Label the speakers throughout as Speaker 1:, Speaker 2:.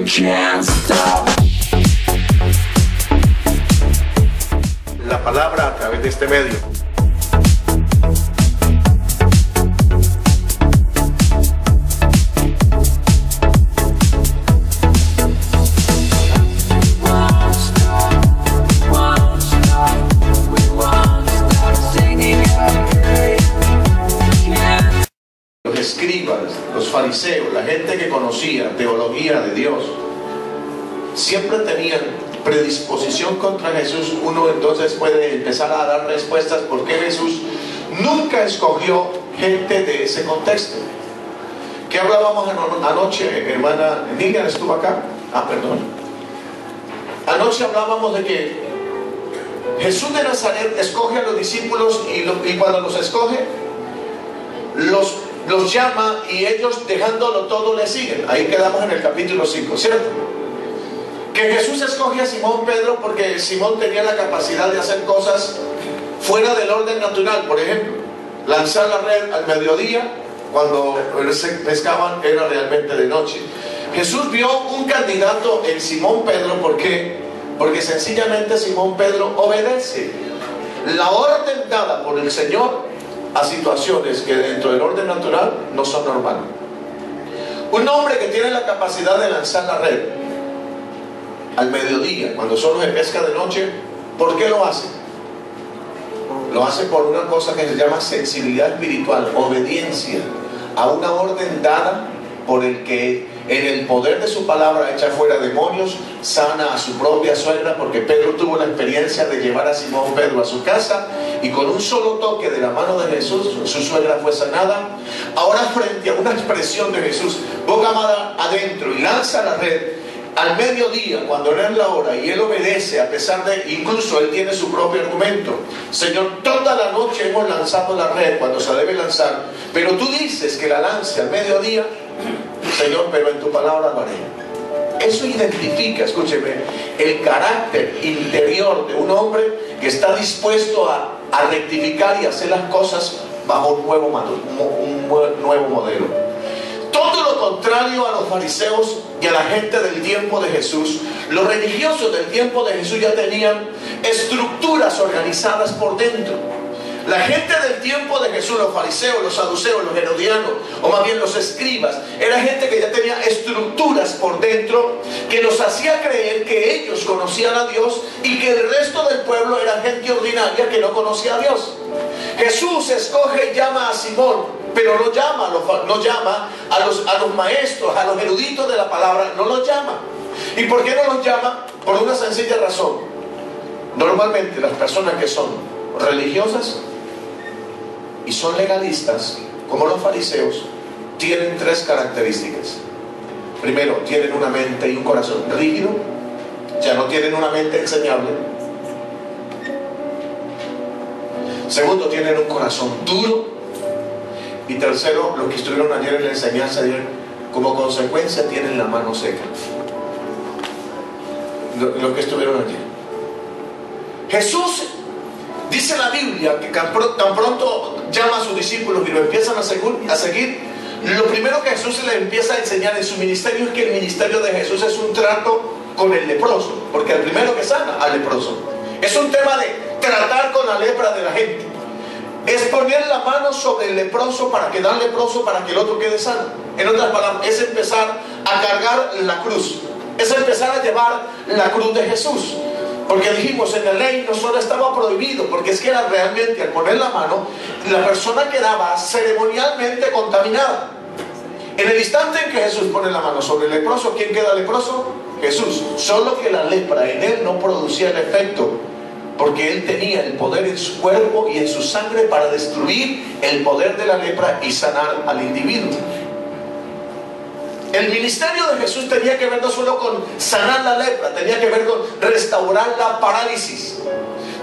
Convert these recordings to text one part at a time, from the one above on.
Speaker 1: can't stop.
Speaker 2: La palabra a través de este medio. Los escribas, los fariseos, la gente que conocía teología de Dios, siempre tenían predisposición contra Jesús. Uno entonces puede empezar a dar respuestas por qué Jesús nunca escogió gente de ese contexto. ¿Qué hablábamos anoche? Hermana Nigan estuvo acá. Perdón. Anoche hablábamos de que Jesús de Nazaret escoge a los discípulos y cuando los escoge los llama y ellos dejándolo todo le siguen. Ahí quedamos en el capítulo 5, ¿cierto? Que Jesús escoge a Simón Pedro porque Simón tenía la capacidad de hacer cosas fuera del orden natural. Por ejemplo, lanzar la red al mediodía, cuando se pescaban era realmente de noche. Jesús vio un candidato en Simón Pedro. ¿Por qué? Porque sencillamente Simón Pedro obedece la orden dada por el Señor a situaciones que dentro del orden natural no son normales. Un hombre que tiene la capacidad de lanzar la red al mediodía, cuando solo se pesca de noche, ¿por qué lo hace? Lo hace por una cosa que se llama sensibilidad espiritual, obediencia a una orden dada por el que en el poder de su palabra echa fuera demonios, sana a su propia suegra, porque Pedro tuvo la experiencia de llevar a Simón Pedro a su casa y con un solo toque de la mano de Jesús su suegra fue sanada. Ahora, frente a una expresión de Jesús boca adentro y lanza la red al mediodía, cuando no es la hora, y él obedece, a pesar de, incluso él tiene su propio argumento: Señor, toda la noche hemos lanzado la red cuando se debe lanzar, pero tú dices que la lance al mediodía. Señor, pero en tu palabra lo haré. Eso identifica, escúcheme, el carácter interior de un hombre que está dispuesto a rectificar y hacer las cosas bajo un nuevo modelo. Todo lo contrario a los fariseos y a la gente del tiempo de Jesús. Los religiosos del tiempo de Jesús ya tenían estructuras organizadas por dentro. La gente del tiempo de Jesús, los fariseos, los saduceos, los herodianos, o más bien los escribas, era gente que ya tenía estructuras por dentro que los hacía creer que ellos conocían a Dios y que el resto del pueblo era gente ordinaria que no conocía a Dios. Jesús escoge y llama a Simón, pero no llama a los maestros, a los eruditos de la palabra, no los llama. ¿Y por qué no los llama? Por una sencilla razón. Normalmente las personas que son religiosas y son legalistas, como los fariseos, tienen tres características. Primero, tienen una mente y un corazón rígido, ya no tienen una mente enseñable. Segundo, tienen un corazón duro. Y tercero, los que estuvieron ayer en la enseñanza de como consecuencia tienen la mano seca. Los que estuvieron ayer. Jesús dice la Biblia que tan pronto llama a sus discípulos y lo empiezan a seguir, lo primero que Jesús les empieza a enseñar en su ministerio es que el ministerio de Jesús es un trato con el leproso, porque el primero que sana al leproso. Es un tema de tratar con la lepra de la gente. Es poner la mano sobre el leproso para quedar leproso, para que el otro quede sano. En otras palabras, es empezar a cargar la cruz. Es empezar a llevar la cruz de Jesús. Porque dijimos, en la ley no solo estaba prohibido, porque es que era realmente al poner la mano, la persona quedaba ceremonialmente contaminada. En el instante en que Jesús pone la mano sobre el leproso, ¿quién queda leproso? Jesús. Solo que la lepra en él no producía el efecto, porque él tenía el poder en su cuerpo y en su sangre para destruir el poder de la lepra y sanar al individuo. El ministerio de Jesús tenía que ver no solo con sanar la lepra, tenía que ver con restaurar la parálisis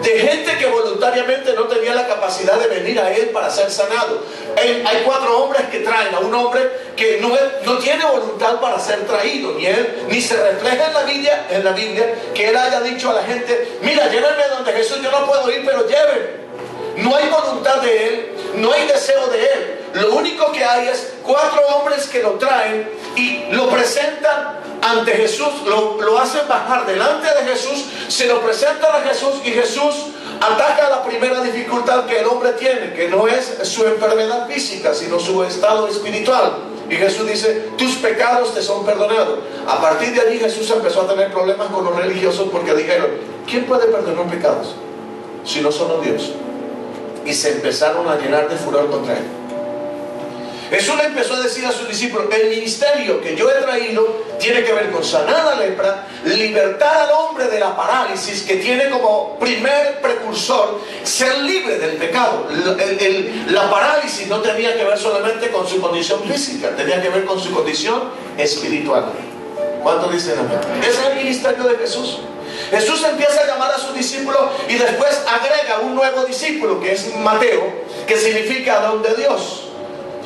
Speaker 2: de gente que voluntariamente no tenía la capacidad de venir a él para ser sanado. Hay 4 hombres que traen a un hombre que no tiene voluntad para ser traído, ni se refleja en la Biblia que él haya dicho a la gente: mira, llévenme donde Jesús, yo no puedo ir, pero llévenme. No hay voluntad de él, no hay deseo de él. lo único que hay es 4 hombres que lo traen y lo presentan ante Jesús, lo hacen bajar delante de Jesús, se lo presentan a Jesús y Jesús ataca la primera dificultad que el hombre tiene, que no es su enfermedad física, sino su estado espiritual. Y Jesús dice, tus pecados te son perdonados. A partir de allí Jesús empezó a tener problemas con los religiosos porque dijeron, ¿quién puede perdonar pecados si no solo Dios? Y se empezaron a llenar de furor contra él. Jesús le empezó a decir a sus discípulos, el ministerio que yo he traído tiene que ver con sanar la lepra, libertar al hombre de la parálisis, que tiene como primer precursor ser libre del pecado. La parálisis no tenía que ver solamente con su condición física, tenía que ver con su condición espiritual. ¿Cuántos dicen amén? Ese es el ministerio de Jesús. Jesús empieza a llamar a sus discípulos y después agrega un nuevo discípulo, que es Mateo, que significa don de Dios.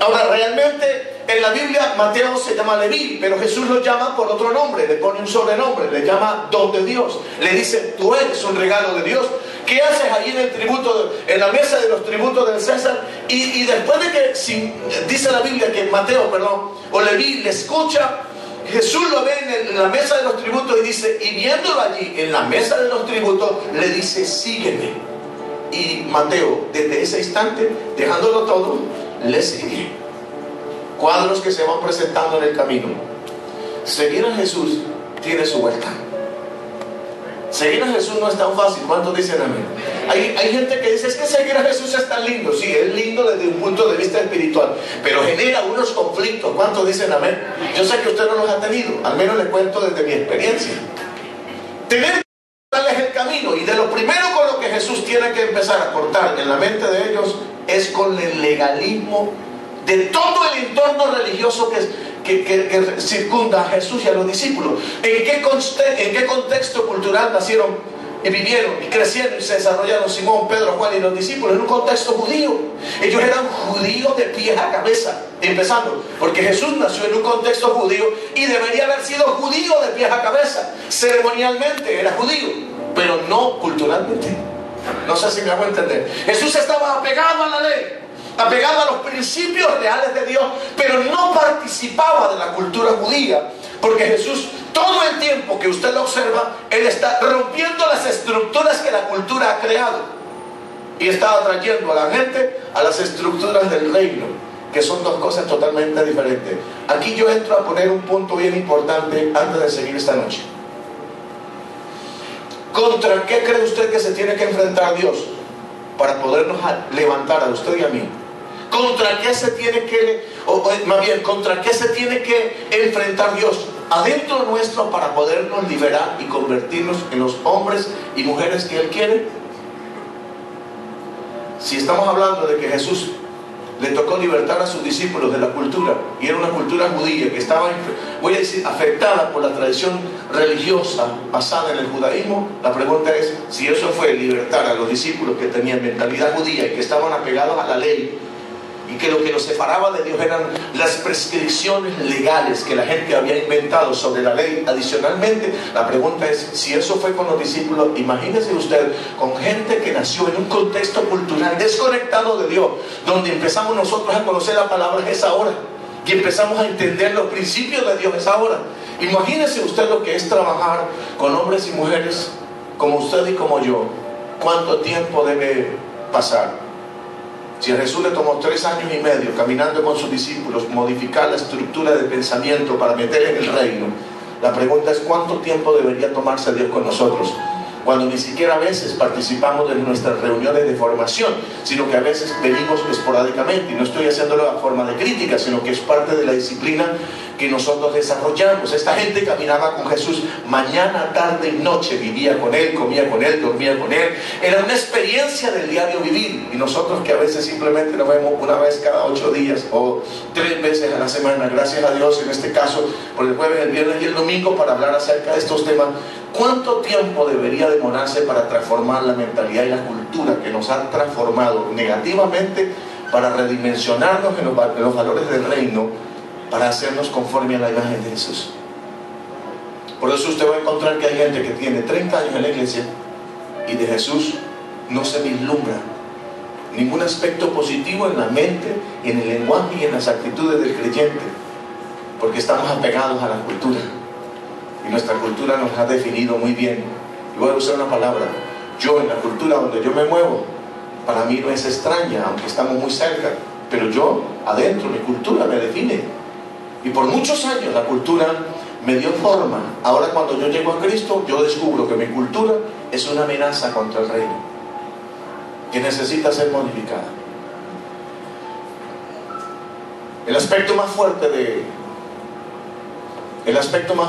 Speaker 2: Ahora, realmente en la Biblia Mateo se llama Leví, pero Jesús lo llama por otro nombre, le pone un sobrenombre, le llama don de Dios. Le dice, tú eres un regalo de Dios. ¿Qué haces ahí en el tributo, en la mesa de los tributos del César? Y después de que dice la Biblia que Mateo, o Leví le escucha, Jesús lo ve en la mesa de los tributos y dice, y viéndolo allí en la mesa de los tributos, le dice, sígueme. Y Mateo, desde ese instante, dejándolo todo, le sigue. Cuadros que se van presentando en el camino. Seguir a Jesús tiene su vuelta. Seguir a Jesús no es tan fácil. ¿Cuántos dicen amén? Hay gente que dice, es que seguir a Jesús es tan lindo. Sí, es lindo desde un punto de vista espiritual, pero genera unos conflictos. ¿Cuántos dicen amén? Yo sé que usted no los ha tenido, al menos le cuento desde mi experiencia. Tener que darles el camino, y de lo primero con lo que Jesús tiene que empezar a cortar en la mente de ellos es con el legalismo de todo el entorno religioso que circunda a Jesús y a los discípulos. ¿En qué contexto cultural nacieron y vivieron y crecieron y se desarrollaron Simón, Pedro, Juan y los discípulos? En un contexto judío. Ellos eran judíos de pies a cabeza, empezando porque Jesús nació en un contexto judío y debería haber sido judío de pies a cabeza. Ceremonialmente era judío, pero no culturalmente. No sé si me hago entender. Jesús estaba apegado a la ley, apegado a los principios reales de Dios, pero no participaba de la cultura judía, porque Jesús, todo el tiempo que usted lo observa, Él está rompiendo las estructuras que la cultura ha creado y está atrayendo a la gente a las estructuras del reino, que son dos cosas totalmente diferentes. Aquí yo entro a poner un punto bien importante antes de seguir esta noche. ¿Contra qué cree usted que se tiene que enfrentar Dios para podernos levantar a usted y a mí? ¿Contra qué se tiene contra qué se tiene que enfrentar Dios adentro nuestro para podernos liberar y convertirnos en los hombres y mujeres que Él quiere? Si estamos hablando de que Jesús le tocó libertar a sus discípulos de la cultura, y era una cultura judía que estaba, voy a decir, afectada por la tradición religiosa basada en el judaísmo, la pregunta es, si eso fue libertar a los discípulos que tenían mentalidad judía y que estaban apegados a la ley, y que lo que los separaba de Dios eran las prescripciones legales que la gente había inventado sobre la ley. Adicionalmente, la pregunta es, si eso fue con los discípulos, imagínese usted con gente que nació en un contexto cultural desconectado de Dios, donde empezamos nosotros a conocer la palabra es ahora, y empezamos a entender los principios de Dios es ahora. Imagínese usted lo que es trabajar con hombres y mujeres como usted y como yo. ¿Cuánto tiempo debe pasar? Si a Jesús le tomó 3 años y medio caminando con sus discípulos modificar la estructura de pensamiento para meter en el reino, la pregunta es, ¿cuánto tiempo debería tomarse Dios con nosotros? Cuando ni siquiera a veces participamos de nuestras reuniones de formación, sino que a veces venimos esporádicamente, y no estoy haciéndolo de forma de crítica, sino que es parte de la disciplina que nosotros desarrollamos. Esta gente caminaba con Jesús mañana, tarde y noche, vivía con Él, comía con Él, dormía con Él. Era una experiencia del diario vivir, y nosotros que a veces simplemente nos vemos una vez cada 8 días o 3 veces a la semana, gracias a Dios en este caso por el jueves, el viernes y el domingo, para hablar acerca de estos temas. ¿Cuánto tiempo debería demorarse para transformar la mentalidad y la cultura que nos han transformado negativamente, para redimensionarnos en los valores del reino, para hacernos conforme a la imagen de Jesús? Por eso usted va a encontrar que hay gente que tiene 30 años en la iglesia y de Jesús no se vislumbra ningún aspecto positivo en la mente, en el lenguaje y en las actitudes del creyente, porque estamos apegados a la cultura y nuestra cultura nos ha definido muy bien. Y voy a usar una palabra: yo, en la cultura donde yo me muevo, para mí no es extraña, aunque estamos muy cerca, pero yo adentro, mi cultura me define. Y por muchos años la cultura me dio forma. Ahora, cuando yo llego a Cristo, yo descubro que mi cultura es una amenaza contra el reino, que necesita ser modificada. El aspecto más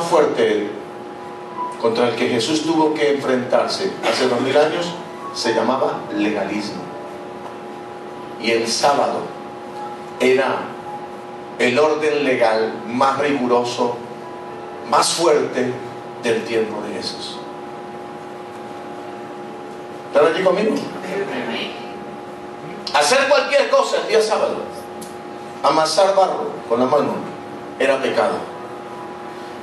Speaker 2: fuerte contra el que Jesús tuvo que enfrentarse hace 2000 años se llamaba legalismo. Y el sábado era el orden legal más riguroso, más fuerte del tiempo de Jesús. ¿Están allí conmigo? Hacer cualquier cosa el día sábado, amasar barro con la mano, era pecado.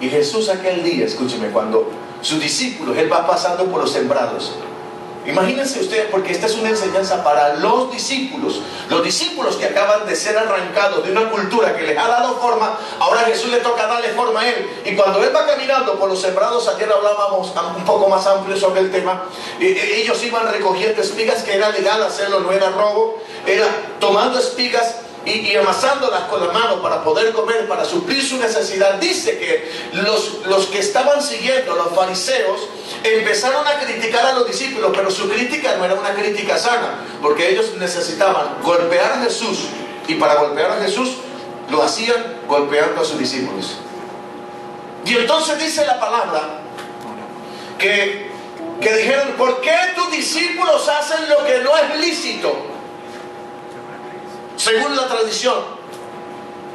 Speaker 2: Y Jesús aquel día, escúcheme, cuando sus discípulos, Él va pasando por los sembrados. Imagínense ustedes, porque esta es una enseñanza para los discípulos que acaban de ser arrancados de una cultura que les ha dado forma. Ahora a Jesús le toca darle forma a Él. Y cuando Él va caminando por los sembrados, ayer hablábamos un poco más amplio sobre el tema, ellos iban recogiendo espigas, que era legal hacerlo, no era robo, era tomando espigas y amasándolas con la mano para poder comer, para suplir su necesidad. Dice que los que estaban siguiendo, los fariseos, empezaron a criticar a los discípulos, pero su crítica no era una crítica sana, porque ellos necesitaban golpear a Jesús, y para golpear a Jesús lo hacían golpeando a sus discípulos. Y entonces dice la palabra que dijeron: ¿por qué tus discípulos hacen lo que no es lícito según la tradición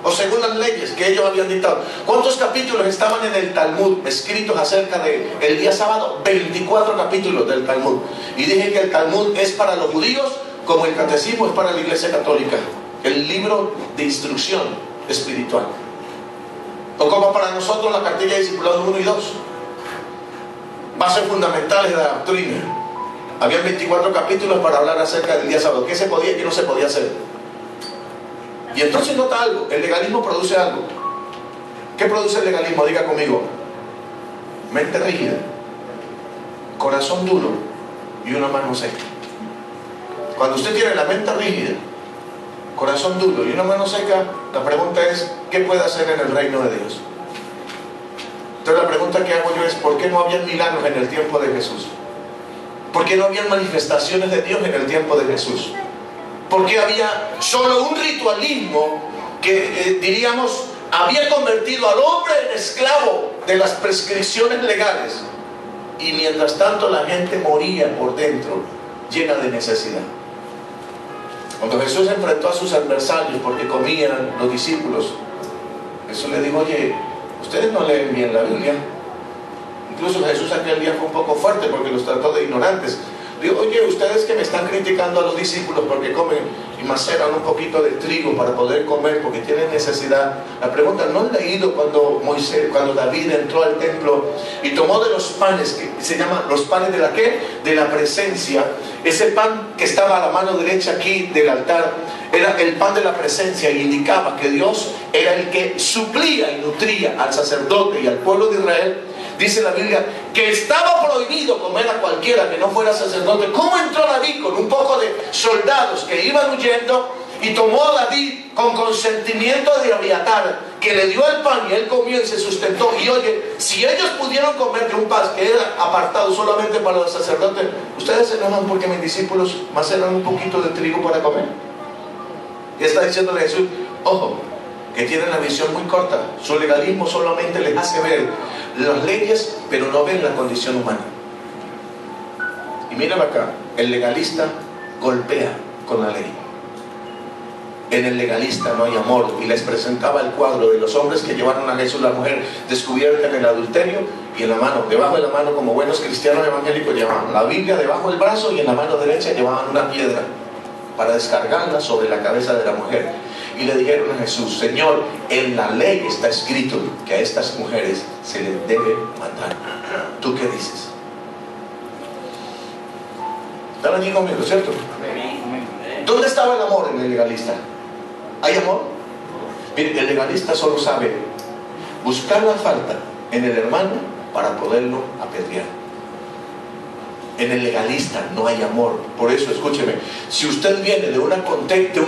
Speaker 2: o según las leyes que ellos habían dictado? ¿Cuántos capítulos estaban en el Talmud escritos acerca del día sábado? 24 capítulos del Talmud. Y dije que el Talmud es para los judíos como el catecismo es para la Iglesia Católica, el libro de instrucción espiritual, o como para nosotros la cartilla de discipulados 1 y 2, bases fundamentales de la doctrina. Había 24 capítulos para hablar acerca del día sábado, qué se podía y qué no se podía hacer. Y entonces nota algo: el legalismo produce algo. ¿Qué produce el legalismo? Diga conmigo: mente rígida, corazón duro y una mano seca. Cuando usted tiene la mente rígida, corazón duro y una mano seca, la pregunta es: ¿qué puede hacer en el reino de Dios? Entonces la pregunta que hago yo es: ¿por qué no había milagros en el tiempo de Jesús? ¿Por qué no había manifestaciones de Dios en el tiempo de Jesús? Porque había solo un ritualismo que, diríamos, había convertido al hombre en esclavo de las prescripciones legales. Y mientras tanto la gente moría por dentro, llena de necesidad. Cuando Jesús enfrentó a sus adversarios porque comían los discípulos, Jesús le dijo: oye, ustedes no leen bien la Biblia. Incluso Jesús aquel día fue un poco fuerte porque los trató de ignorantes. Digo: oye, ustedes que me están criticando a los discípulos porque comen y maceran un poquito de trigo para poder comer porque tienen necesidad. La pregunta: ¿no han leído cuando David entró al templo y tomó de los panes que se llaman los panes de la ¿qué? De la presencia? Ese pan que estaba a la mano derecha aquí del altar era el pan de la presencia, y indicaba que Dios era el que suplía y nutría al sacerdote y al pueblo de Israel. Dice la Biblia que estaba prohibido comer a cualquiera que no fuera sacerdote. ¿Cómo entró David con un poco de soldados que iban huyendo? Y tomó a David con consentimiento de Abiatar, que le dio el pan y él comió y se sustentó. Y oye, si ellos pudieron comer de un pan que era apartado solamente para los sacerdotes, ¿ustedes se enojan porque mis discípulos maceran un poquito de trigo para comer? Y está diciéndole a Jesús: ojo, que tienen la visión muy corta. Su legalismo solamente les hace ver las leyes, pero no ven la condición humana. Y mírame acá: el legalista golpea con la ley. En el legalista no hay amor. Y les presentaba el cuadro de los hombres que llevaron a Jesús, la mujer descubierta en el adulterio, y en la mano, debajo de la mano, como buenos cristianos evangélicos, llevaban la Biblia debajo del brazo, y en la mano derecha llevaban una piedra para descargarla sobre la cabeza de la mujer. Y le dijeron a Jesús: Señor, en la ley está escrito que a estas mujeres se les debe matar. ¿Tú qué dices? ¿Están allí conmigo, cierto? ¿Dónde estaba el amor en el legalista? ¿Hay amor? Mire, el legalista solo sabe buscar la falta en el hermano para poderlo apedrear. En el legalista no hay amor. Por eso, escúcheme, si usted viene de un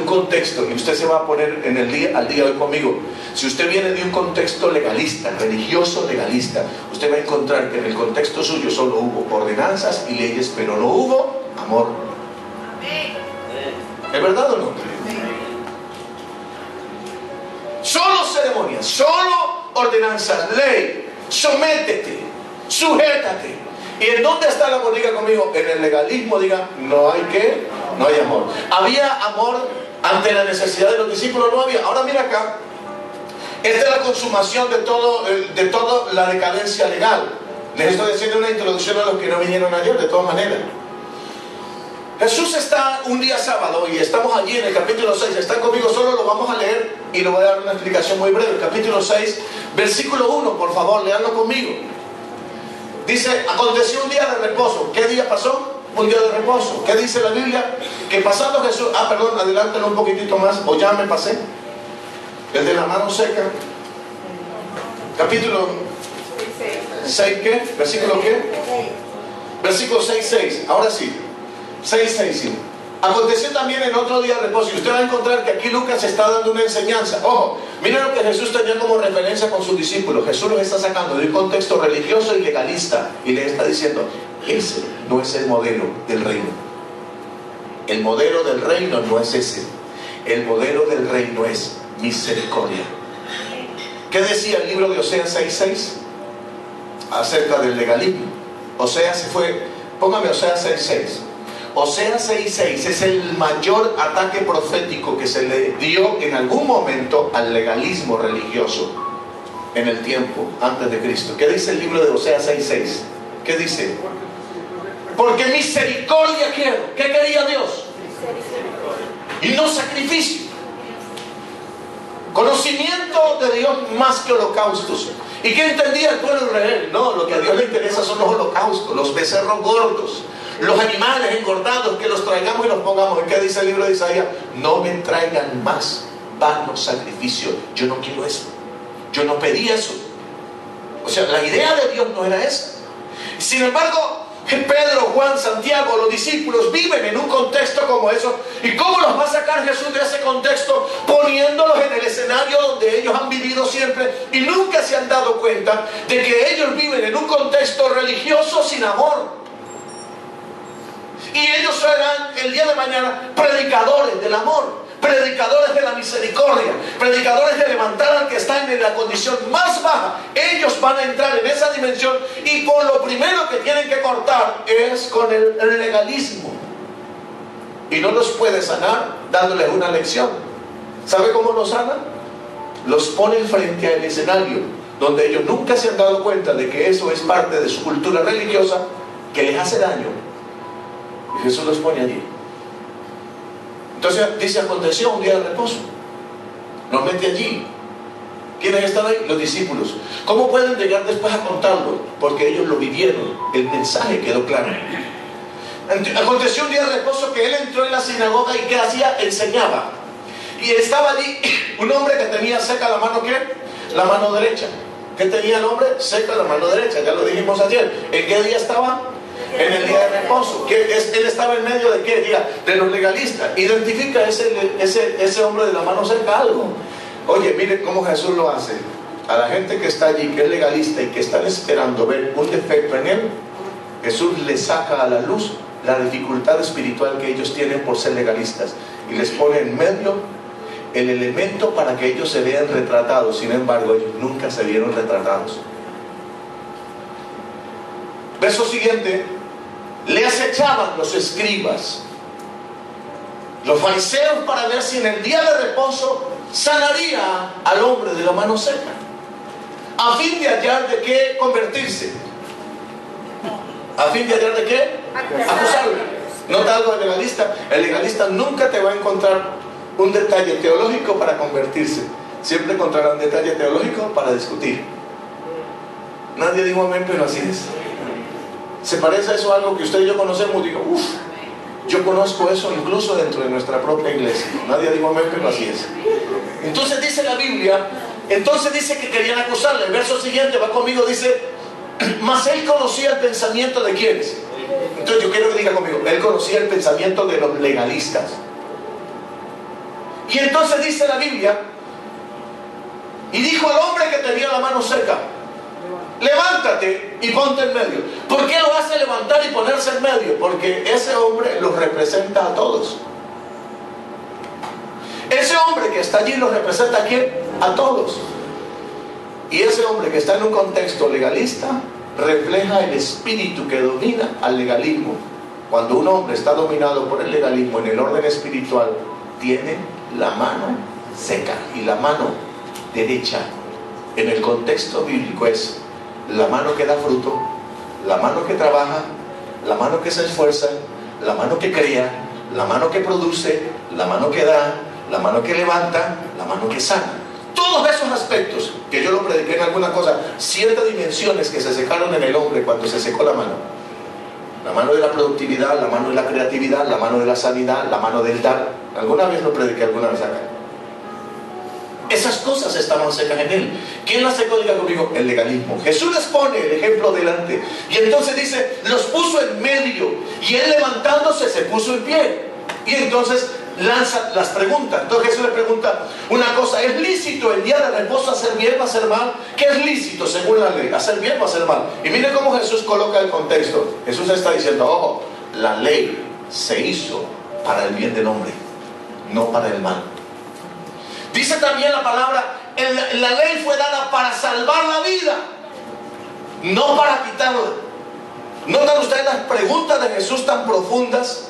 Speaker 2: contexto, y usted se va a poner al día de hoy conmigo, si usted viene de un contexto legalista, religioso legalista, usted va a encontrar que en el contexto suyo solo hubo ordenanzas y leyes, pero no hubo amor. ¿Es verdad o no? Solo ceremonias, solo ordenanzas, ley, sométete, sujétate. ¿Y en dónde está el amor? Diga conmigo, en el legalismo, diga, no hay ¿qué? No hay amor. ¿Había amor ante la necesidad de los discípulos? No había. Ahora mira acá, esta es la consumación de toda la decadencia legal. Les estoy haciendo una introducción a los que no vinieron ayer, de todas maneras. Jesús está un día sábado y estamos allí en el capítulo 6. Están conmigo, solo lo vamos a leer y le voy a dar una explicación muy breve. Capítulo 6, versículo 1, por favor, leanlo conmigo. Dice, aconteció un día de reposo. ¿Qué día pasó? Un día de reposo. ¿Qué dice la Biblia? Que pasando Jesús... perdón, adelántalo un poquitito más, o ya me pasé. El de la mano seca. Capítulo 6, ¿qué? ¿Versículo qué? Versículo 6, 6. Ahora sí. 6, 6, sí. Aconteció también en otro día de reposo. Y usted va a encontrar que aquí Lucas está dando una enseñanza. Ojo, miren lo que Jesús tenía como referencia con sus discípulos. Jesús los está sacando de un contexto religioso y legalista y le está diciendo, ese no es el modelo del reino. El modelo del reino no es ese. El modelo del reino es misericordia. ¿Qué decía el libro de Oseas 6:6 acerca del legalismo? Oseas se fue, póngame Oseas 6:6. Oseas 6:6 es el mayor ataque profético que se le dio en algún momento al legalismo religioso en el tiempo antes de Cristo. ¿Qué dice el libro de Oseas 6:6? ¿Qué dice? Porque misericordia quiero. ¿Qué quería Dios? Y no sacrificio. Conocimiento de Dios más que holocaustos. ¿Y qué entendía el pueblo de Israel? No, lo que a Dios le interesa son los holocaustos, los becerros gordos, los animales engordados, que los traigamos y los pongamos. ¿Qué dice el libro de Isaías? No me traigan más vanos sacrificios. Yo no quiero eso. Yo no pedí eso. O sea, la idea de Dios no era esa. Sin embargo, Pedro, Juan, Santiago, los discípulos viven en un contexto como eso. ¿Y cómo los va a sacar Jesús de ese contexto? Poniéndolos en el escenario donde ellos han vivido siempre y nunca se han dado cuenta de que ellos viven en un contexto religioso sin amor. Y ellos serán el día de mañana predicadores del amor, predicadores de la misericordia, predicadores de levantar al que está en la condición más baja. Ellos van a entrar en esa dimensión y por lo primero que tienen que cortar es con el legalismo. Y no los puede sanar dándoles una lección. ¿Sabe cómo los sana? Los ponen frente al escenario donde ellos nunca se han dado cuenta de que eso es parte de su cultura religiosa que les hace daño. Y Jesús los pone allí. Entonces dice, aconteció un día de reposo. Nos mete allí. ¿Quiénes están ahí? Los discípulos. ¿Cómo pueden llegar después a contarlo? Porque ellos lo vivieron. El mensaje quedó claro. Aconteció un día de reposo que él entró en la sinagoga y ¿qué hacía? Enseñaba. Y estaba allí un hombre que tenía seca la mano, ¿qué? La mano derecha. ¿Qué tenía el hombre? Seca la mano derecha. Ya lo dijimos ayer. ¿En qué día estaba? En el día de reposo. Él estaba en medio de qué día? De los legalistas. Identifica ese hombre de la mano seca algo. Oye, mire cómo Jesús lo hace. A la gente que está allí, que es legalista y que están esperando ver un defecto en él, Jesús les saca a la luz la dificultad espiritual que ellos tienen por ser legalistas y les pone en medio el elemento para que ellos se vean retratados. Sin embargo, ellos nunca se vieron retratados. Verso siguiente. Le acechaban los escribas, los fariseos, para ver si en el día de reposo sanaría al hombre de la mano seca, a fin de hallar de qué convertirse. ¿A fin de hallar de qué? Acusarlo. Nota algo del legalista. El legalista nunca te va a encontrar un detalle teológico para convertirse. Siempre encontrará un detalle teológico para discutir. Nadie dijo amén, pero así es. ¿Se parece a eso a algo que usted y yo conocemos? Digo, Yo conozco eso incluso dentro de nuestra propia iglesia. Nadie dijo amén, pero así es. Entonces dice la Biblia, entonces dice que querían acusarle. El verso siguiente, va conmigo, dice, mas él conocía el pensamiento de quiénes. Entonces yo quiero que diga conmigo, él conocía el pensamiento de los legalistas. Y entonces dice la Biblia, y dijo al hombre que tenía la mano seca, levántate y ponte en medio. ¿Por qué lo hace levantar y ponerse en medio? Porque ese hombre los representa a todos. Ese hombre que está allí los representa ¿a quién? A todos. Y ese hombre que está en un contexto legalista refleja el espíritu que domina al legalismo. Cuando un hombre está dominado por el legalismo en el orden espiritual, tiene la mano seca. Y la mano derecha en el contexto bíblico es la mano que da fruto, la mano que trabaja, la mano que se esfuerza, la mano que crea, la mano que produce, la mano que da, la mano que levanta, la mano que sana. Todos esos aspectos que yo lo prediqué en alguna cosa, 7 dimensiones que se secaron en el hombre cuando se secó la mano. La mano de la productividad, la mano de la creatividad, la mano de la sanidad, la mano del dar. Alguna vez lo prediqué, alguna vez acá. Esas cosas estaban secas en él. ¿Quién las secó? Diga conmigo, el legalismo. Jesús les pone el ejemplo delante. Y entonces dice, los puso en medio. Y él levantándose se puso en pie. Y entonces lanza las preguntas. Entonces Jesús le pregunta una cosa: ¿es lícito el día de reposo hacer bien o hacer mal? ¿Qué es lícito según la ley? ¿Hacer bien o hacer mal? Y mire cómo Jesús coloca el contexto. Jesús está diciendo, ojo, la ley se hizo para el bien del hombre, no para el mal. Dice también la palabra, la ley fue dada para salvar la vida, no para quitarla. ¿Notan ustedes las preguntas de Jesús tan profundas?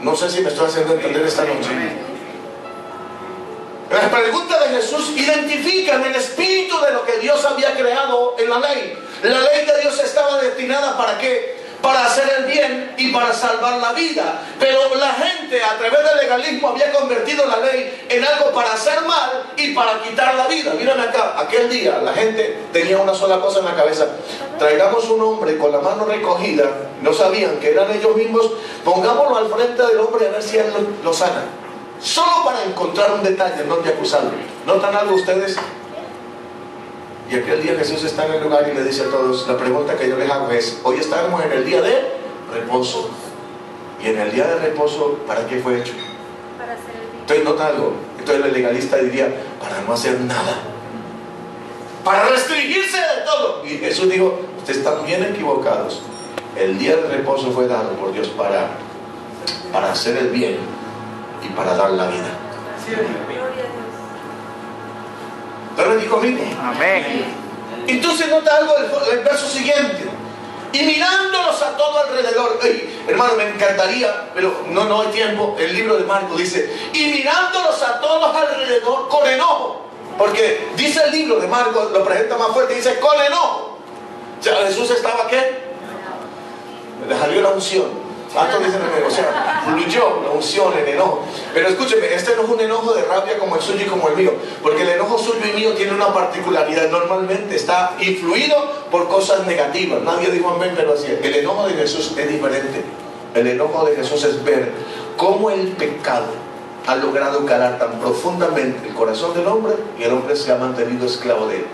Speaker 2: No sé si me estoy haciendo entender esta noche. Las preguntas de Jesús identifican el espíritu de lo que Dios había creado en la ley. La ley de Dios estaba destinada ¿para qué? Para hacer el bien y para salvar la vida. Pero la gente a través del legalismo había convertido la ley en algo para hacer mal y para quitar la vida. Mírame acá, aquel día la gente tenía una sola cosa en la cabeza: traigamos un hombre con la mano recogida. No sabían que eran ellos mismos. Pongámoslo al frente del hombre a ver si él lo sana, solo para encontrar un detalle en donde acusarlo. ¿Notan algo ustedes? Y aquel día Jesús está en el lugar y le dice a todos, la pregunta que yo les hago es, hoy estamos en el día de reposo. Y en el día de reposo, ¿para qué fue hecho?
Speaker 1: Para hacer el bien.
Speaker 2: Entonces, nota algo. Entonces el legalista diría, para no hacer nada, para restringirse de todo. Y Jesús dijo, ustedes están bien equivocados. El día de reposo fue dado por Dios para hacer el bien y para dar la vida. ¿Pero dijo conmigo?
Speaker 3: Amén.
Speaker 2: Entonces nota algo el verso siguiente. Y mirándolos a todo alrededor. Hermano, me encantaría, pero no hay tiempo. El libro de Marcos dice, y mirándolos a todos alrededor con enojo. Porque dice el libro de Marcos, lo presenta más fuerte, dice con enojo. O sea, Jesús estaba ¿qué? Le salió la unción. O sea, fluyó la unción, el enojo. Pero escúcheme, este no es un enojo de rabia como el suyo y como el mío, porque el enojo suyo y mío tiene una particularidad. Normalmente está influido por cosas negativas. Nadie dijo amén, pero así es. El enojo de Jesús es diferente. El enojo de Jesús es ver cómo el pecado ha logrado calar tan profundamente el corazón del hombre y el hombre se ha mantenido esclavo de él.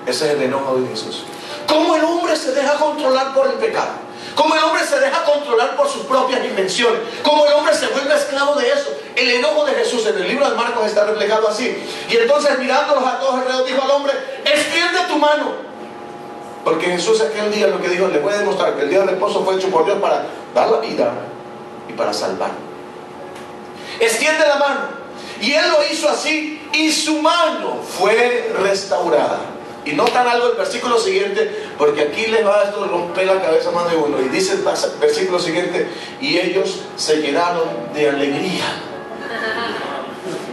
Speaker 2: Ese es el enojo de Jesús. Cómo el hombre se deja controlar por el pecado. Cómo el hombre se deja controlar por sus propias invenciones. Cómo el hombre se vuelve esclavo de eso. El enojo de Jesús en el libro de Marcos está reflejado así. Y entonces mirándolos a todos alrededor dijo al hombre, extiende tu mano. Porque Jesús aquel día lo que dijo, le voy a demostrar que el día de reposo fue hecho por Dios para dar la vida y para salvar. Extiende la mano. Y él lo hizo así y su mano fue restaurada. Y notan algo el versículo siguiente, porque aquí les va a romper la cabeza más de uno. Y dice el versículo siguiente, y ellos se llenaron de alegría.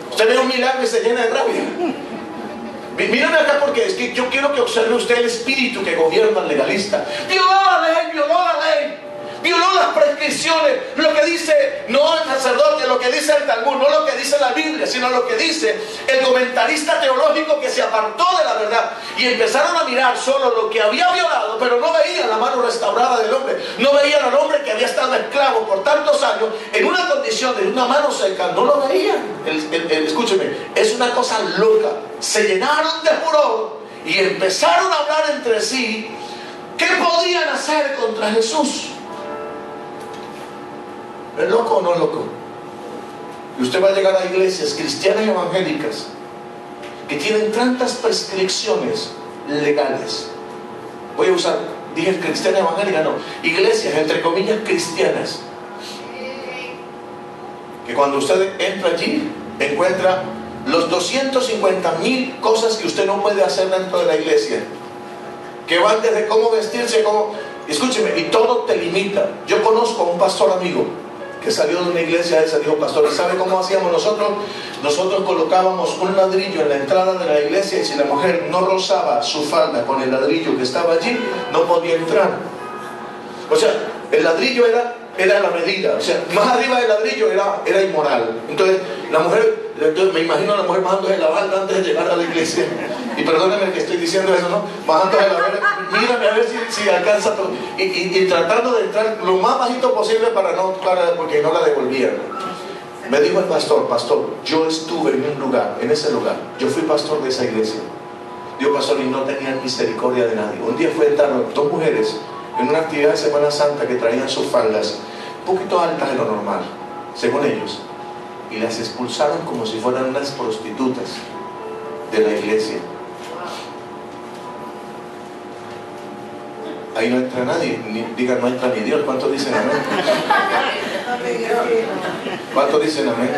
Speaker 2: Usted ve un milagro y se llena de rabia. Mírenme acá, porque es que yo quiero que observe usted el espíritu que gobierna el legalista. Violó la ley, violó la ley. violó las prescripciones, lo que dice no el sacerdote, lo que dice el Talmud, no lo que dice la Biblia, sino lo que dice el comentarista teológico que se apartó de la verdad, y empezaron a mirar solo lo que había violado, pero no veían la mano restaurada del hombre, no veían al hombre que había estado esclavo por tantos años en una condición de una mano seca, no lo veían. Escúcheme, es una cosa loca. Se llenaron de furor y empezaron a hablar entre sí qué podían hacer contra Jesús. ¿Es loco o no es loco? Y usted va a llegar a iglesias cristianas y evangélicas que tienen tantas prescripciones legales. Voy a usar, dije cristiana evangélica, no, iglesias entre comillas cristianas, que cuando usted entra allí encuentra los 250,000 cosas que usted no puede hacer dentro de la iglesia, que van desde cómo vestirse, cómo, escúcheme, y todo te limita. Yo conozco a un pastor amigo que salió de una iglesia esa, dijo: pastor, ¿sabe cómo hacíamos nosotros? Nosotros colocábamos un ladrillo en la entrada de la iglesia, y si la mujer no rozaba su falda con el ladrillo que estaba allí, no podía entrar. O sea, el ladrillo era la medida, o sea, más arriba del ladrillo era inmoral. Entonces la mujer, me imagino a la mujer bajándose la falda antes de llegar a la iglesia, y perdónenme que estoy diciendo eso, ¿no? Bajándose la falda, mírame a ver si alcanza todo, y tratando de entrar lo más bajito posible porque no la devolvían. Me dijo el pastor: yo estuve en ese lugar, yo fui pastor de esa iglesia. Dios, pastor, y no tenían misericordia de nadie. Un día fue a entrar dos mujeres en una actividad de Semana Santa que traían sus faldas un poquito altas de lo normal, según ellos, y las expulsaron como si fueran unas prostitutas de la iglesia. Ahí no entra nadie, digan, no entra ni Dios. ¿Cuántos dicen amén? ¿Cuántos dicen amén?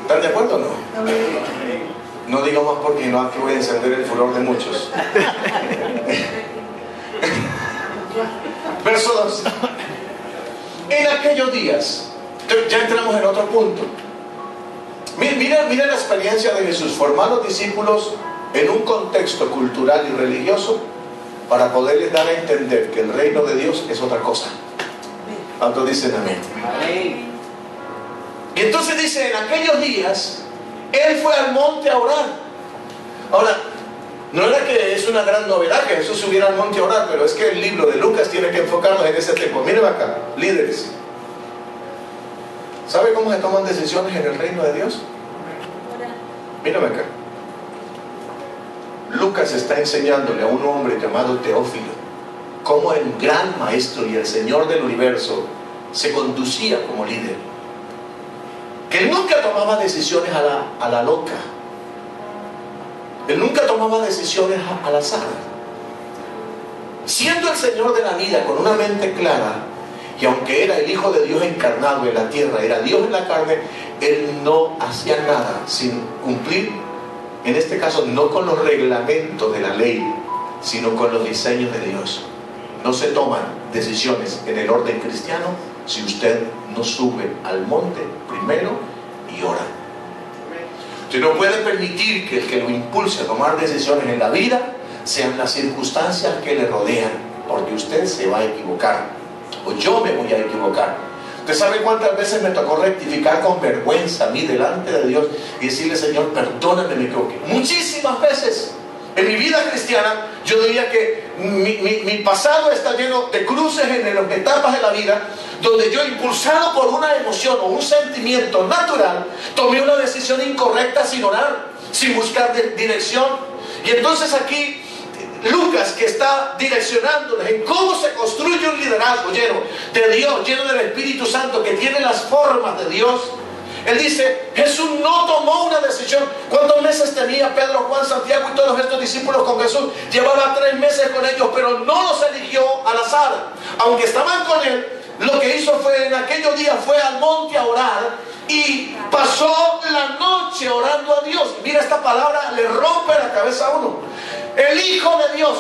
Speaker 2: ¿Están de acuerdo o no? No digo más porque no, aquí voy a encender el furor de muchos. Verso 2. En aquellos días, ya entramos en otro punto. Mira la experiencia de Jesús: formar los discípulos en un contexto cultural y religioso para poderles dar a entender que el reino de Dios es otra cosa. ¿Cuántos dicen amén? Y entonces dice: en aquellos días Él fue al monte a orar. Ahora, no era que es una gran novedad que Jesús subiera al monte a orar, pero es que el libro de Lucas tiene que enfocarnos en ese tiempo. Miren acá, líderes. ¿Sabe cómo se toman decisiones en el reino de Dios? Miren acá. Lucas está enseñándole a un hombre llamado Teófilo cómo el gran maestro y el Señor del universo se conducía como líder. Que él nunca tomaba decisiones a la loca. Él nunca tomaba decisiones al azar. Siendo el Señor de la vida con una mente clara, y aunque era el Hijo de Dios encarnado en la tierra, era Dios en la carne, Él no hacía nada sin cumplir, en este caso no con los reglamentos de la ley, sino con los diseños de Dios. No se toman decisiones en el orden cristiano si usted no sube al monte primero y ora. Usted no puede permitir que el que lo impulse a tomar decisiones en la vida sean las circunstancias que le rodean, porque usted se va a equivocar, o yo me voy a equivocar. ¿Usted sabe cuántas veces me tocó rectificar con vergüenza a mí delante de Dios y decirle: Señor, perdóname, me equivoqué? Muchísimas veces. En mi vida cristiana, yo diría que mi pasado está lleno de cruces en las etapas de la vida, donde yo, impulsado por una emoción o un sentimiento natural, tomé una decisión incorrecta sin orar, sin buscar dirección. Y entonces aquí Lucas, que está direccionándoles en cómo se construye un liderazgo lleno de Dios, lleno del Espíritu Santo, que tiene las formas de Dios, él dice: Jesús no tomó una decisión. ¿Cuántos meses tenía Pedro, Juan, Santiago y todos estos discípulos con Jesús? Llevaba 3 meses con ellos, pero no los eligió al azar. Aunque estaban con él, lo que hizo fue, en aquellos días, fue al monte a orar y pasó la noche orando a Dios. Mira, esta palabra le rompe la cabeza a uno. El Hijo de Dios,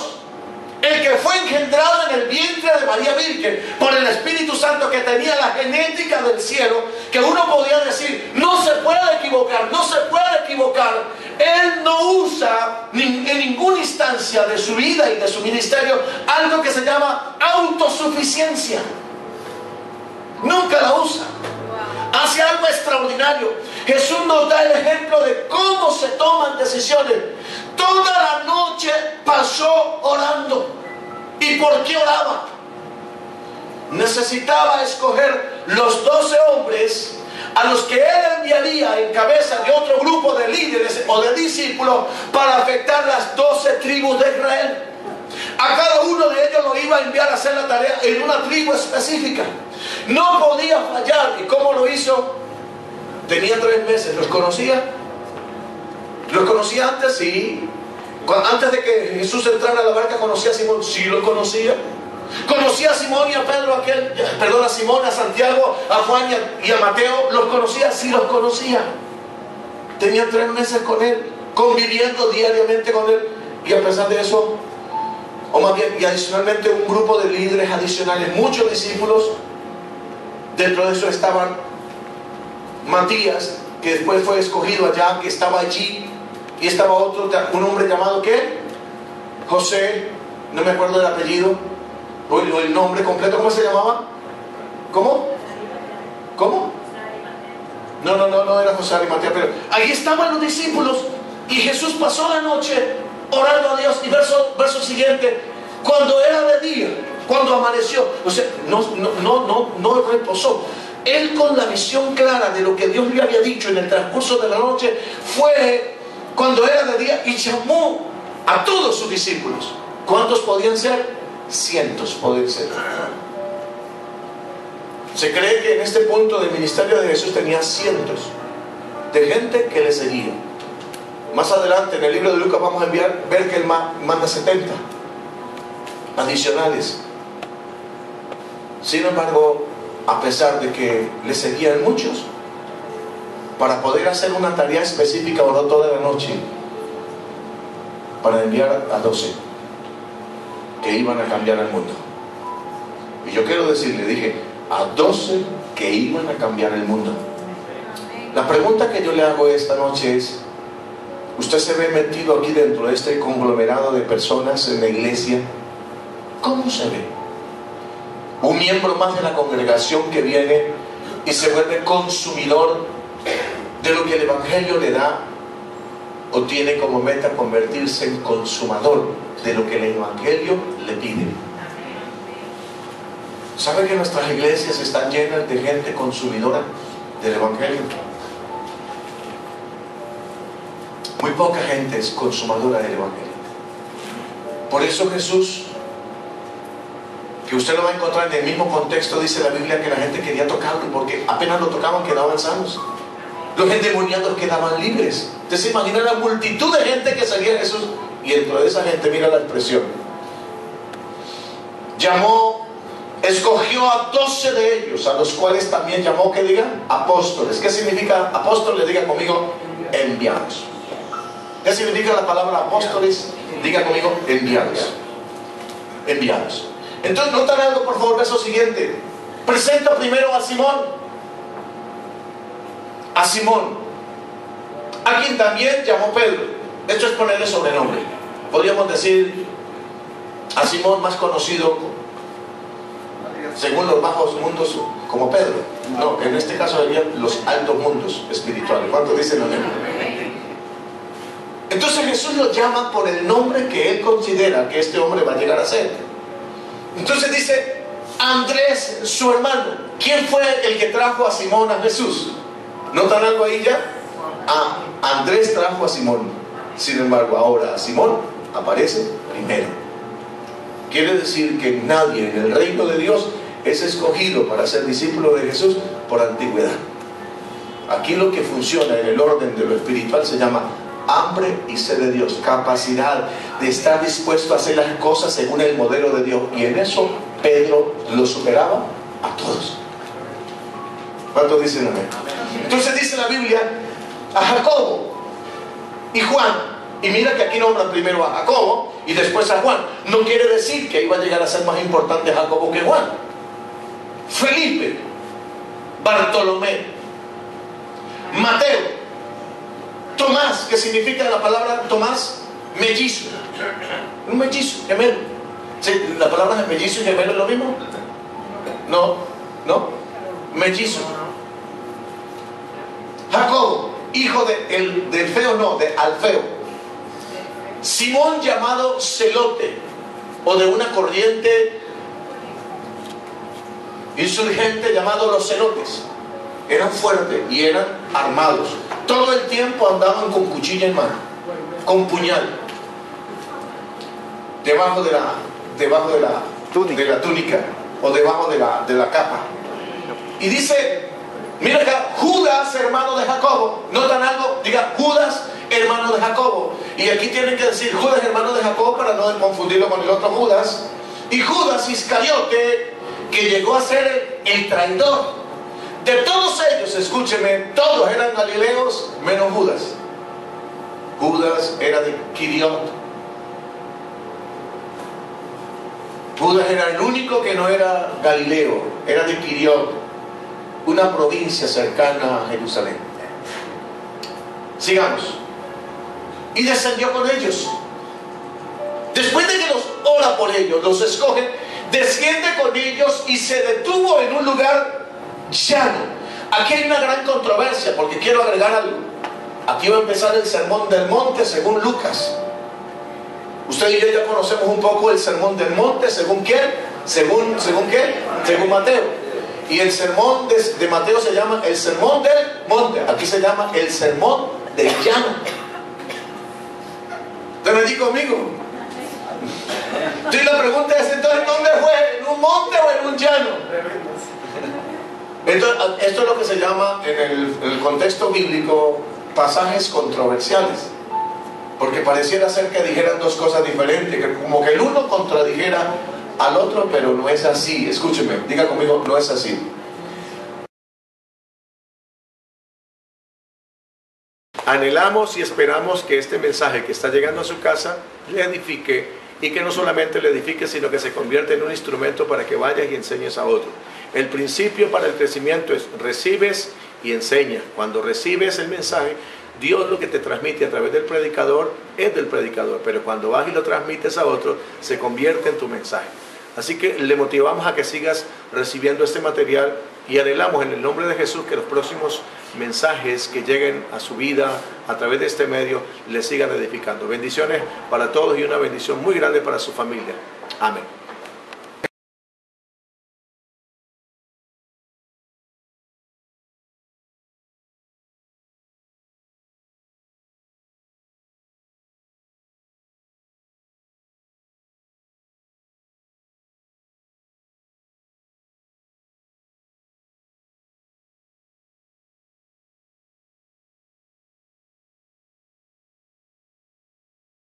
Speaker 2: el que fue engendrado en el vientre de María Virgen por el Espíritu Santo, que tenía la genética del cielo, que uno podía decir: no se puede equivocar, no se puede equivocar. colocar, Él no usa en ninguna instancia de su vida y de su ministerio algo que se llama autosuficiencia. Nunca la usa. Hace algo extraordinario. Jesús nos da el ejemplo de cómo se toman decisiones. Toda la noche pasó orando. ¿Y por qué oraba? Necesitaba escoger los 12 hombres a los que Él enviaría en cabeza de otro grupo de líderes o de discípulos para afectar las 12 tribus de Israel. A cada uno de ellos lo iba a enviar a hacer la tarea en una tribu específica. No podía fallar. ¿Y cómo lo hizo? Tenía 3 meses. ¿Los conocía? ¿Los conocía antes? Sí. Antes de que Jesús entrara a la barca, ¿conocía a Simón? Sí, lo conocía. ¿Conocía a Simón y a Pedro, a Simón, a Santiago, a Juan y a Mateo? ¿Los conocía? Sí, los conocía. Tenía 3 meses con Él, conviviendo diariamente con Él. Y a pesar de eso, o más bien, y adicionalmente un grupo de líderes adicionales, muchos discípulos. Dentro de eso estaban Matías, que después fue escogido allá, que estaba allí. Y estaba otro, un hombre llamado ¿qué? José, no me acuerdo del apellido o el nombre completo. ¿Cómo se llamaba? ¿Cómo? ¿Cómo? No era José Arimatea, pero ahí estaban los discípulos. Y Jesús pasó la noche orando a Dios. Y verso siguiente, cuando era de día, cuando amaneció, o sea, no reposó. Él, con la visión clara de lo que Dios le había dicho en el transcurso de la noche, fue cuando era de día y llamó a todos sus discípulos. ¿Cuántos podían ser? Cientos podían ser. Se cree que en este punto del ministerio de Jesús tenía cientos de gente que le seguía. Más adelante en el libro de Lucas vamos a ver que él manda 70 adicionales. Sin embargo, a pesar de que le seguían muchos, para poder hacer una tarea específica oró toda la noche para enviar a 12 que iban a cambiar el mundo. Y yo quiero decirle, dije, a 12 que iban a cambiar el mundo. La pregunta que yo le hago esta noche es: ¿usted se ve metido aquí dentro de este conglomerado de personas en la iglesia? ¿Cómo se ve? Un miembro más de la congregación que viene y se vuelve consumidor de lo que el Evangelio le da, o tiene como meta convertirse en consumador de lo que el Evangelio le pide. ¿Sabe que nuestras iglesias están llenas de gente consumidora del Evangelio? Muy poca gente es consumadora del Evangelio. Por eso Jesús, que usted lo va a encontrar en el mismo contexto, dice la Biblia que la gente quería tocarlo porque apenas lo tocaban quedaban sanos. Los endemoniados quedaban libres. Usted se imagina la multitud de gente que seguía a Jesús, y dentro de esa gente, mira la expresión, escogió a 12 de ellos, a los cuales también llamó, que diga, apóstoles. ¿Qué significa apóstoles? Diga conmigo, enviados. ¿Qué significa la palabra apóstoles? Diga conmigo, enviados. Enviados. Entonces, notan algo, por favor, verso siguiente. Presenta primero a Simón. A Simón, a quien también llamó Pedro. Esto es ponerle sobrenombre. Podríamos decir a Simón, más conocido según los bajos mundos como Pedro. No, en este caso serían los altos mundos espirituales. ¿Cuántos dicen amén? Entonces Jesús lo llama por el nombre que él considera que este hombre va a llegar a ser. Entonces dice Andrés, su hermano. ¿Quién fue el que trajo a Simón a Jesús? ¿Notan algo ahí ya? Andrés trajo a Simón. Sin embargo, ahora Simón aparece primero. Quiere decir que nadie en el reino de Dios es escogido para ser discípulo de Jesús por antigüedad. Aquí lo que funciona en el orden de lo espiritual se llama hambre y sed de Dios, capacidad de estar dispuesto a hacer las cosas según el modelo de Dios. Y en eso Pedro lo superaba a todos. ¿Cuántos dicen amén? Entonces dice la Biblia a Jacobo y Juan. Y mira que aquí nombran primero a Jacobo y después a Juan. No quiere decir que iba a llegar a ser más importante Jacobo que Juan. Felipe, Bartolomé, Mateo, Tomás, que significa la palabra Tomás, mellizo. Un mellizo, gemelo. ¿Sí? ¿La palabra mellizo y gemelo es lo mismo? No, no. Mellizo. Jacobo, hijo del feo, no, de Alfeo. Simón, llamado Celote, o de una corriente insurgente llamado los celotes. Eran fuertes y eran armados. Todo el tiempo andaban con cuchilla en mano, con puñal, debajo de la túnica o debajo de la capa. Y dice, mira acá, Judas, hermano de Jacobo. ¿Notan algo? Diga, Judas, hermano de Jacobo. Y aquí tienen que decir Judas, hermano de Jacobo, para no confundirlo con el otro Judas. Y Judas Iscariote, que llegó a ser el traidor. De todos ellos, escúcheme, todos eran galileos menos Judas. Judas era de Quiriot. Judas era el único que no era galileo, era de Quiriot, una provincia cercana a Jerusalén. Sigamos. Y descendió con ellos. Después de que los ora por ellos, los escoge, desciende con ellos y se detuvo en un lugar llano. Aquí hay una gran controversia, porque quiero agregar algo. Aquí va a empezar el sermón del monte según Lucas. Usted y yo ya conocemos un poco el sermón del monte. ¿Según quién? ¿Según qué? Según Mateo. Y el sermón de Mateo se llama el sermón del monte. Aquí se llama el sermón del llano. ¿Están allí conmigo? Entonces la pregunta es, entonces, ¿dónde fue? ¿En un monte o en un llano? Entonces, esto es lo que se llama en el contexto bíblico pasajes controversiales, porque pareciera ser que dijeran dos cosas diferentes, que como que el uno contradijera al otro, pero no es así. Escúcheme, diga conmigo, no es así. Anhelamos y esperamos que este mensaje que está llegando a su casa le edifique, y que no solamente le edifique, sino que se convierta en un instrumento para que vayas y enseñes a otro. El principio para el crecimiento es recibes y enseña. Cuando recibes el mensaje, Dios lo que te transmite a través del predicador es del predicador, pero cuando vas y lo transmites a otro, se convierte en tu mensaje. Así que le motivamos a que sigas recibiendo este material, y anhelamos en el nombre de Jesús que los próximos mensajes que lleguen a su vida a través de este medio le sigan edificando. Bendiciones para todos y una bendición muy grande para su familia. Amén.